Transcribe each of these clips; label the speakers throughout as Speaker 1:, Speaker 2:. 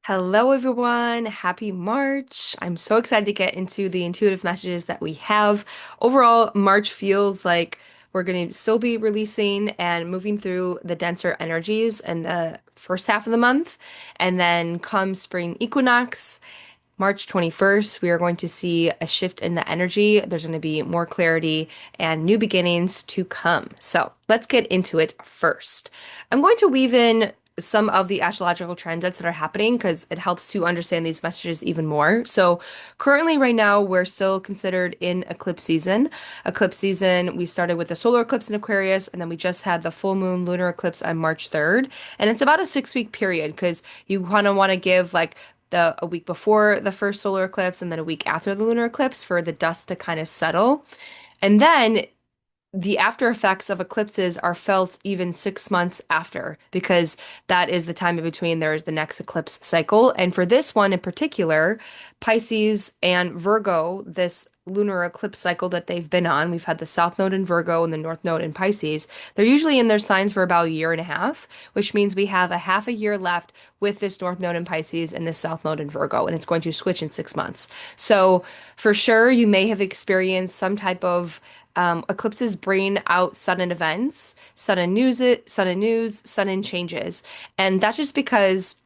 Speaker 1: Hello, everyone. Happy March. I'm so excited to get into the intuitive messages that we have. Overall, March feels like we're going to still be releasing and moving through the denser energies in the first half of the month. And then come spring equinox, March 21st, we are going to see a shift in the energy. There's going to be more clarity and new beginnings to come. So let's get into it first. I'm going to weave in some of the astrological transits that are happening because it helps to understand these messages even more. So currently, right now, we're still considered in eclipse season. Eclipse season, we started with the solar eclipse in Aquarius, and then we just had the full moon lunar eclipse on March 3rd. And it's about a 6 week period because you kind of want to give like a week before the first solar eclipse and then a week after the lunar eclipse for the dust to kind of settle. And then the after effects of eclipses are felt even 6 months after, because that is the time in between there is the next eclipse cycle. And for this one in particular, Pisces and Virgo, this lunar eclipse cycle that they've been on, we've had the South Node in Virgo and the North Node in Pisces. They're usually in their signs for about a year and a half, which means we have a half a year left with this North Node in Pisces and this South Node in Virgo, and it's going to switch in 6 months. So for sure, you may have experienced some type of eclipses bring out sudden events, sudden news, sudden changes. And that's just because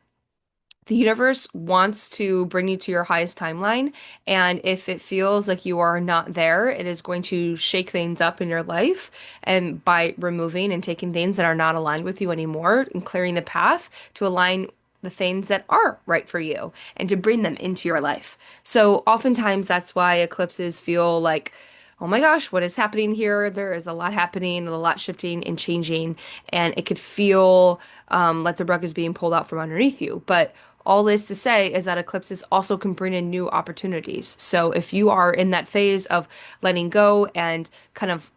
Speaker 1: the universe wants to bring you to your highest timeline. And if it feels like you are not there, it is going to shake things up in your life. And by removing and taking things that are not aligned with you anymore and clearing the path to align the things that are right for you and to bring them into your life. So oftentimes that's why eclipses feel like, oh my gosh, what is happening here? There is a lot happening, a lot shifting and changing, and it could feel like the rug is being pulled out from underneath you. But all this to say is that eclipses also can bring in new opportunities. So if you are in that phase of letting go and kind of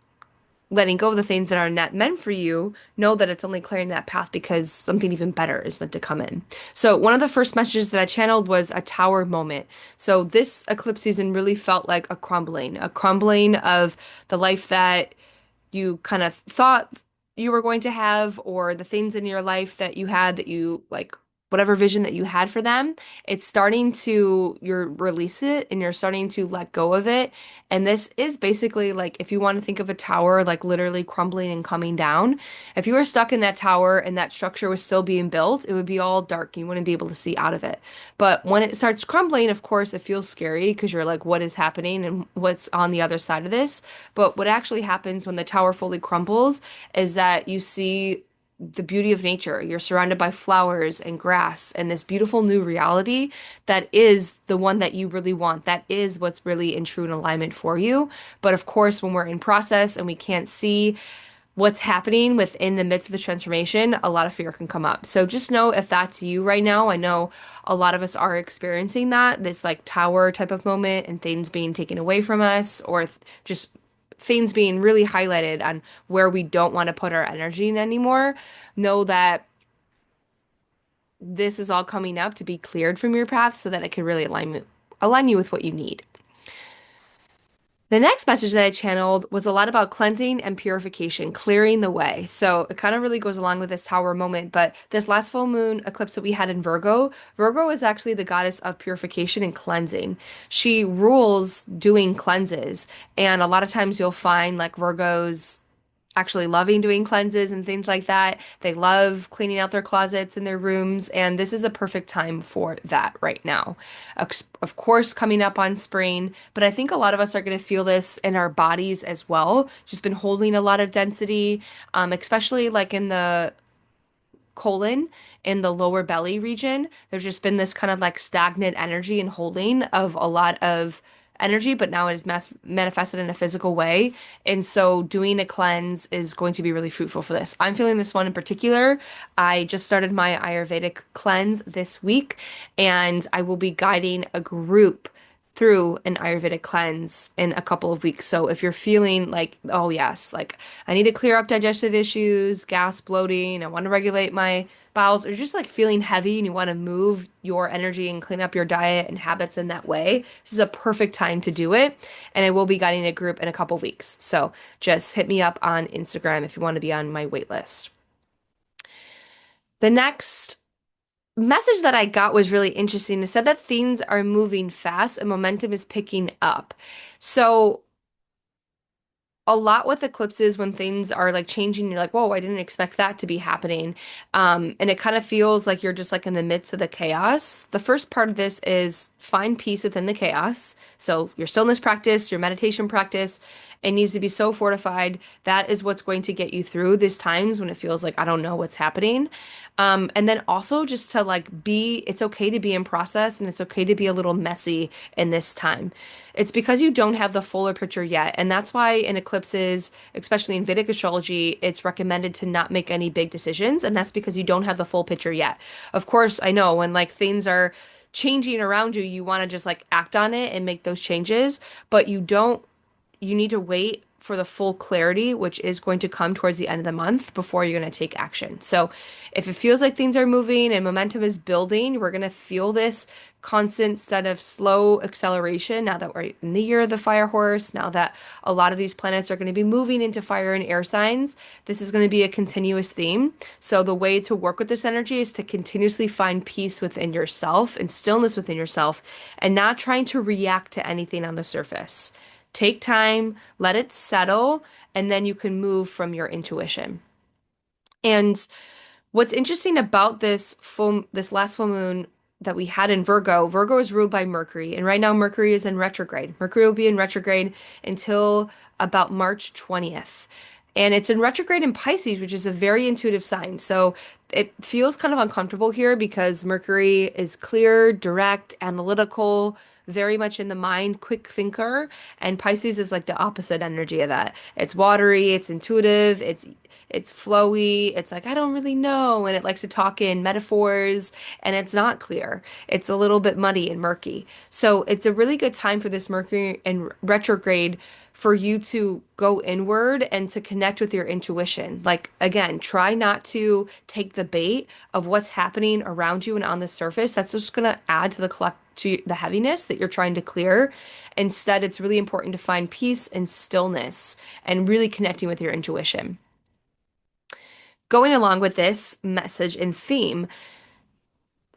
Speaker 1: letting go of the things that are not meant for you, know that it's only clearing that path because something even better is meant to come in. So, one of the first messages that I channeled was a tower moment. So, this eclipse season really felt like a crumbling of the life that you kind of thought you were going to have, or the things in your life that you had that you like, whatever vision that you had for them, it's starting to, you're release it and you're starting to let go of it. And this is basically like, if you want to think of a tower like literally crumbling and coming down, if you were stuck in that tower and that structure was still being built, it would be all dark. You wouldn't be able to see out of it. But when it starts crumbling, of course, it feels scary because you're like, what is happening and what's on the other side of this? But what actually happens when the tower fully crumbles is that you see the beauty of nature. You're surrounded by flowers and grass and this beautiful new reality that is the one that you really want. That is what's really in true in alignment for you. But of course, when we're in process and we can't see what's happening within the midst of the transformation, a lot of fear can come up. So just know if that's you right now. I know a lot of us are experiencing that, this like tower type of moment and things being taken away from us, or just things being really highlighted on where we don't want to put our energy in anymore. Know that this is all coming up to be cleared from your path so that it can really align you with what you need. The next message that I channeled was a lot about cleansing and purification, clearing the way. So it kind of really goes along with this tower moment. But this last full moon eclipse that we had in Virgo, Virgo is actually the goddess of purification and cleansing. She rules doing cleanses. And a lot of times you'll find like Virgos actually loving doing cleanses and things like that. They love cleaning out their closets and their rooms, and this is a perfect time for that right now. Of course, coming up on spring, but I think a lot of us are going to feel this in our bodies as well. Just been holding a lot of density, especially like in the colon in the lower belly region. There's just been this kind of like stagnant energy and holding of a lot of energy, but now it is manifested in a physical way. And so doing a cleanse is going to be really fruitful for this. I'm feeling this one in particular. I just started my Ayurvedic cleanse this week, and I will be guiding a group through an Ayurvedic cleanse in a couple of weeks. So if you're feeling like, oh yes, like I need to clear up digestive issues, gas, bloating, I want to regulate my bowels, or just like feeling heavy and you want to move your energy and clean up your diet and habits in that way, this is a perfect time to do it. And I will be guiding a group in a couple of weeks. So just hit me up on Instagram if you want to be on my wait list. The next message that I got was really interesting. It said that things are moving fast and momentum is picking up. So a lot with eclipses when things are like changing, you're like, whoa, I didn't expect that to be happening. And it kind of feels like you're just like in the midst of the chaos. The first part of this is find peace within the chaos. So your stillness practice, your meditation practice, it needs to be so fortified. That is what's going to get you through these times when it feels like I don't know what's happening. And then also just to like be, it's okay to be in process and it's okay to be a little messy in this time. It's because you don't have the fuller picture yet. And that's why in eclipses, especially in Vedic astrology, it's recommended to not make any big decisions. And that's because you don't have the full picture yet. Of course, I know when like things are changing around you, you want to just like act on it and make those changes, but you need to wait for the full clarity, which is going to come towards the end of the month before you're going to take action. So, if it feels like things are moving and momentum is building, we're going to feel this constant instead of slow acceleration now that we're in the year of the fire horse, now that a lot of these planets are going to be moving into fire and air signs. This is going to be a continuous theme. So, the way to work with this energy is to continuously find peace within yourself and stillness within yourself and not trying to react to anything on the surface. Take time, let it settle, and then you can move from your intuition. And what's interesting about this last full moon that we had in Virgo, Virgo is ruled by Mercury, and right now Mercury is in retrograde. Mercury will be in retrograde until about March 20th. And it's in retrograde in Pisces, which is a very intuitive sign. So it feels kind of uncomfortable here because Mercury is clear, direct, analytical, very much in the mind, quick thinker, and Pisces is like the opposite energy of that. It's watery, it's intuitive, it's flowy, it's like I don't really know, and it likes to talk in metaphors, and it's not clear. It's a little bit muddy and murky. So it's a really good time for this Mercury in retrograde for you to go inward and to connect with your intuition. Like, again, try not to take the bait of what's happening around you and on the surface. That's just going to add to the heaviness that you're trying to clear. Instead, it's really important to find peace and stillness and really connecting with your intuition. Going along with this message and theme,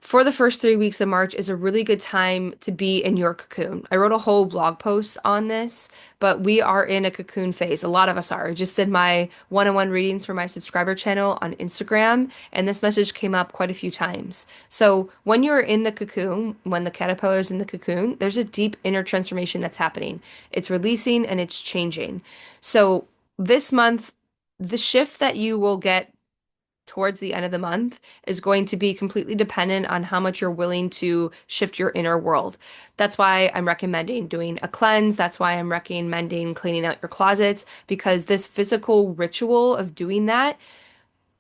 Speaker 1: for the first 3 weeks of March is a really good time to be in your cocoon. I wrote a whole blog post on this, but we are in a cocoon phase. A lot of us are. I just did my one-on-one readings for my subscriber channel on Instagram, and this message came up quite a few times. So when you're in the cocoon, when the caterpillar is in the cocoon, there's a deep inner transformation that's happening. It's releasing and it's changing. So this month, the shift that you will get towards the end of the month is going to be completely dependent on how much you're willing to shift your inner world. That's why I'm recommending doing a cleanse. That's why I'm recommending cleaning out your closets, because this physical ritual of doing that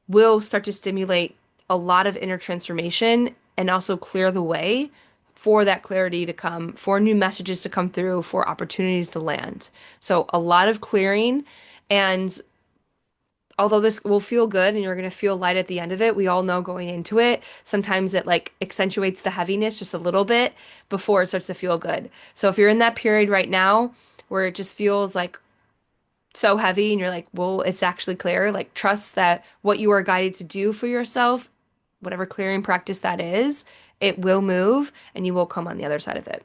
Speaker 1: will start to stimulate a lot of inner transformation and also clear the way for that clarity to come, for new messages to come through, for opportunities to land. So, a lot of clearing. And although this will feel good and you're going to feel light at the end of it, we all know going into it, sometimes it like accentuates the heaviness just a little bit before it starts to feel good. So if you're in that period right now where it just feels like so heavy and you're like, well, it's actually clear, like trust that what you are guided to do for yourself, whatever clearing practice that is, it will move and you will come on the other side of it.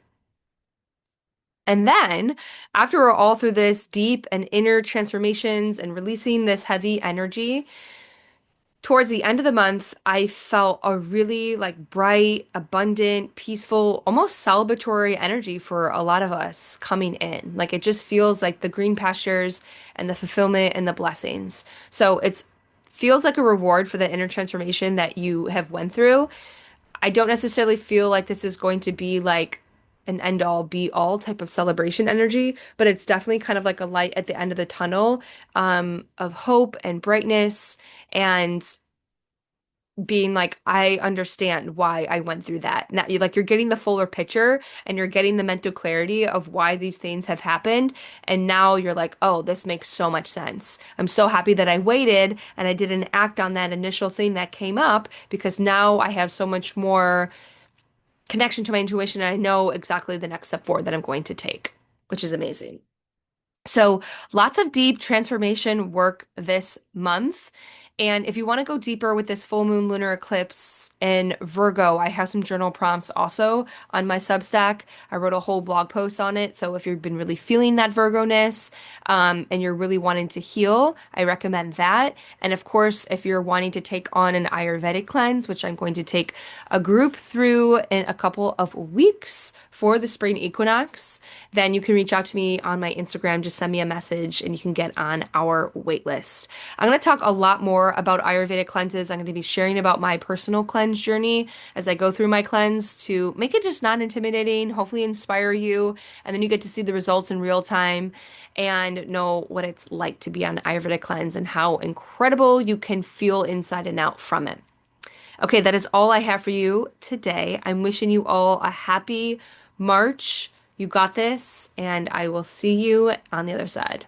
Speaker 1: And then, after we're all through this deep and inner transformations and releasing this heavy energy, towards the end of the month, I felt a really like bright, abundant, peaceful, almost celebratory energy for a lot of us coming in. Like it just feels like the green pastures and the fulfillment and the blessings. So it's feels like a reward for the inner transformation that you have went through. I don't necessarily feel like this is going to be like an end all be all type of celebration energy, but it's definitely kind of like a light at the end of the tunnel, of hope and brightness and being like, I understand why I went through that. Now, you're getting the fuller picture and you're getting the mental clarity of why these things have happened. And now you're like, oh, this makes so much sense. I'm so happy that I waited and I didn't act on that initial thing that came up because now I have so much more connection to my intuition and I know exactly the next step forward that I'm going to take, which is amazing. So, lots of deep transformation work this month. And if you want to go deeper with this full moon lunar eclipse in Virgo, I have some journal prompts also on my Substack. I wrote a whole blog post on it. So if you've been really feeling that Virgo-ness, and you're really wanting to heal, I recommend that. And of course, if you're wanting to take on an Ayurvedic cleanse, which I'm going to take a group through in a couple of weeks for the spring equinox, then you can reach out to me on my Instagram. Just send me a message and you can get on our wait list. I'm going to talk a lot more about Ayurvedic cleanses. I'm going to be sharing about my personal cleanse journey as I go through my cleanse to make it just not intimidating, hopefully inspire you, and then you get to see the results in real time and know what it's like to be on Ayurvedic cleanse and how incredible you can feel inside and out from it. Okay, that is all I have for you today. I'm wishing you all a happy March. You got this, and I will see you on the other side.